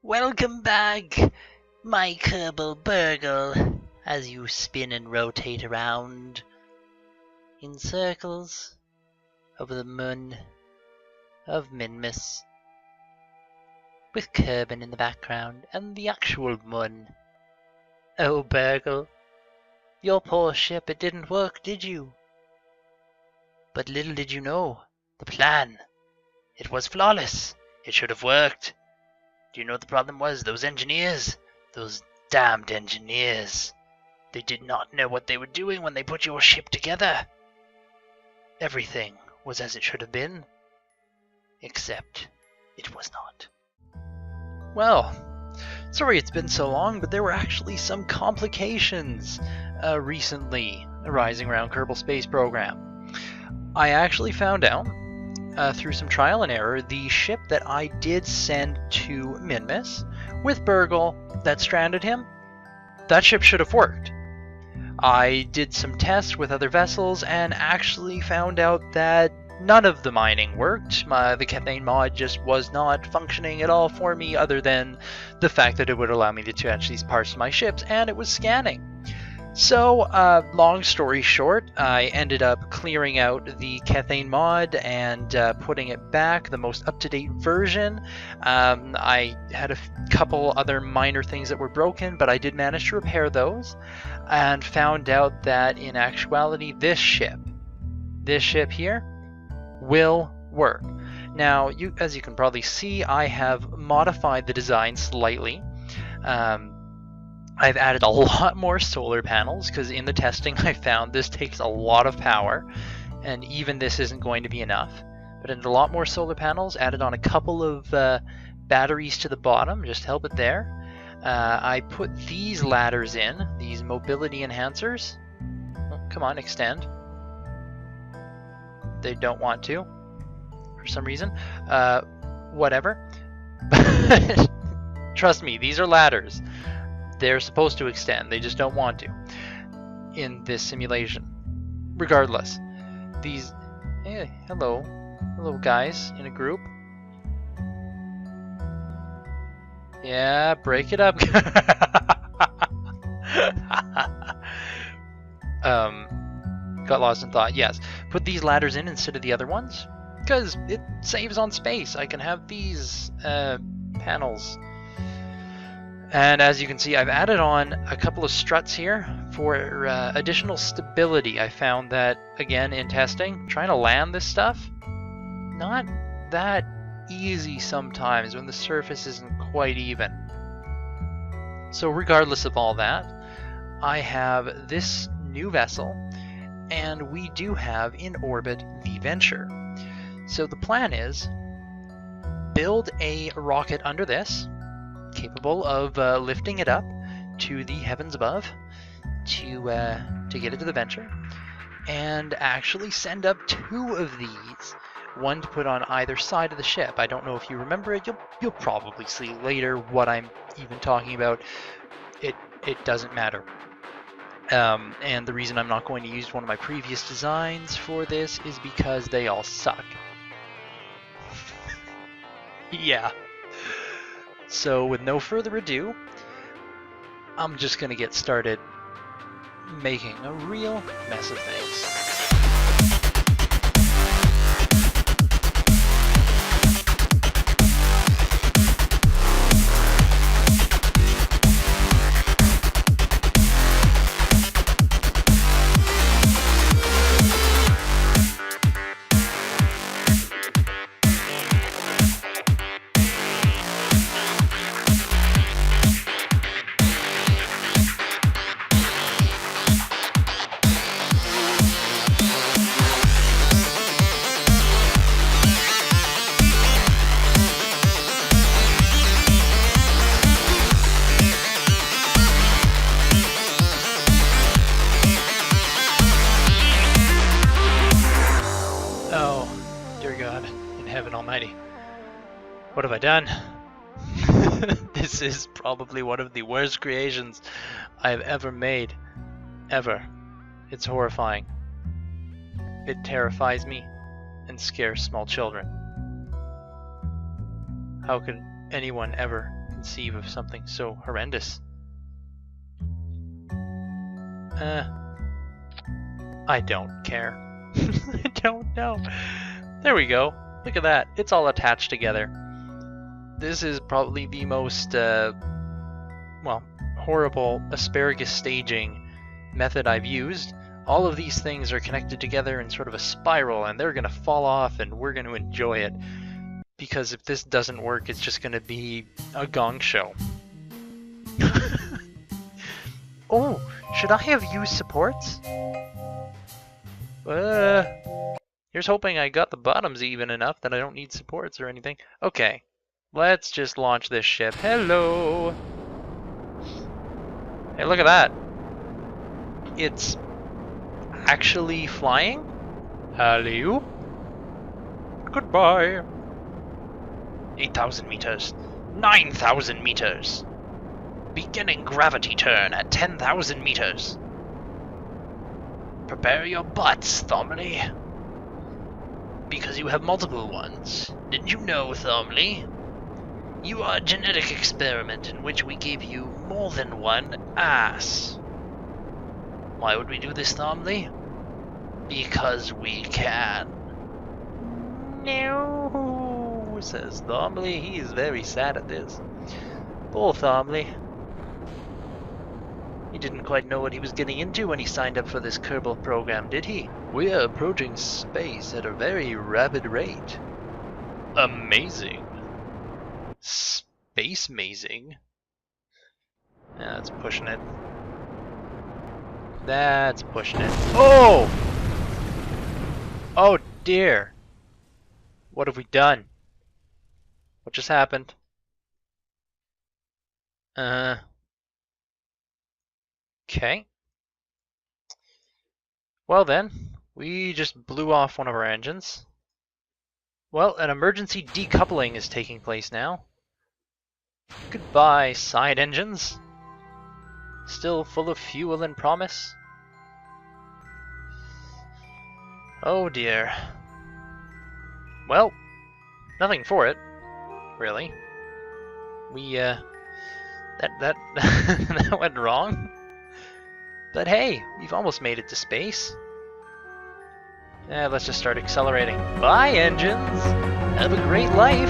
Welcome back, my Kerbal Burgle, as you spin and rotate around in circles over the moon of Minmus, with Kerbin in the background and the actual moon. Oh, Burgle, your poor ship, it didn't work, did you? But little did you know, the plan. It was flawless. It should have worked. Do you know what the problem was? Those engineers. Those damned engineers. They did not know what they were doing when they put your ship together. Everything was as it should have been. Except it was not. Well, sorry it's been so long, but there were actually some complications recently arising around Kerbal Space Program. I actually found out through some trial and error, the ship that I did send to Minmus with Burgle that stranded him, that ship should have worked. I did some tests with other vessels and actually found out that none of the mining worked. The Kethane mod just was not functioning at all for me, other than the fact that it would allow me to attach these parts to my ships, and it was scanning. So, long story short, I ended up clearing out the Kethane mod and putting it back, the most up-to-date version. I had a couple other minor things that were broken, but I did manage to repair those, and found out that in actuality, this ship here, will work. Now, as you can probably see, I have modified the design slightly. I've added a lot more solar panels because in the testing I found this takes a lot of power, and even this isn't going to be enough. But added a lot more solar panels, added on a couple of batteries to the bottom, just to help it there. I put these ladders in, these mobility enhancers. Oh, come on, extend. They don't want to, for some reason. Whatever. Trust me, these are ladders. They're supposed to extend, they just don't want to in this simulation. Regardless, these... Hey, hello guys in a group. Yeah, break it up. Got lost in thought. Yes, put these ladders in instead of the other ones, because it saves on space. I can have these panels. And as you can see, I've added on a couple of struts here for additional stability. I found that, again, in testing, trying to land this stuff, not that easy sometimes when the surface isn't quite even. So regardless of all that, I have this new vessel, and we do have in orbit the Venture. So the plan is, build a rocket under this, capable of lifting it up to the heavens above to get it to the Venture, and actually send up 2 of these, one to put on either side of the ship. I don't know if you remember it. You'll probably see later what I'm even talking about. It doesn't matter. And the reason I'm not going to use one of my previous designs for this is because they all suck. Yeah. So with no further ado, I'm just going to get started making a real mess of things. What have I done? This is probably one of the worst creations I've ever made. Ever. It's horrifying. It terrifies me and scares small children. How could anyone ever conceive of something so horrendous. I don't care. I don't know. There we go. Look at that. It's all attached together. This is probably the most, well, horrible asparagus staging method I've used. All of these things are connected together in sort of a spiral, and they're going to fall off, and we're going to enjoy it. Because if this doesn't work, it's just going to be a gong show. Oh, should I have used supports? Here's hoping I got the bottoms even enough that I don't need supports or anything. Okay, let's just launch this ship. Hello! Hey, look at that. It's actually flying? Hello? Goodbye. 8,000 meters. 9,000 meters. Beginning gravity turn at 10,000 meters. Prepare your butts, Thormley. Because you have multiple ones. Didn't you know, Thormley? You are a genetic experiment in which we gave you more than one ass. Why would we do this, Thormley? Because we can. No, says Thormley. He is very sad at this. Poor Thormley. He didn't quite know what he was getting into when he signed up for this Kerbal program, did he? We are approaching space at a very rapid rate. Amazing. Space-mazing? Yeah, that's pushing it. That's pushing it. Oh! Oh dear. What have we done? What just happened? Okay. Well then, we just blew off one of our engines. Well, an emergency decoupling is taking place now. Goodbye, side engines. Still full of fuel and promise. Oh dear. Well, nothing for it, really. We, that that went wrong. But hey, we've almost made it to space. Let's just start accelerating. Bye, engines! Have a great life!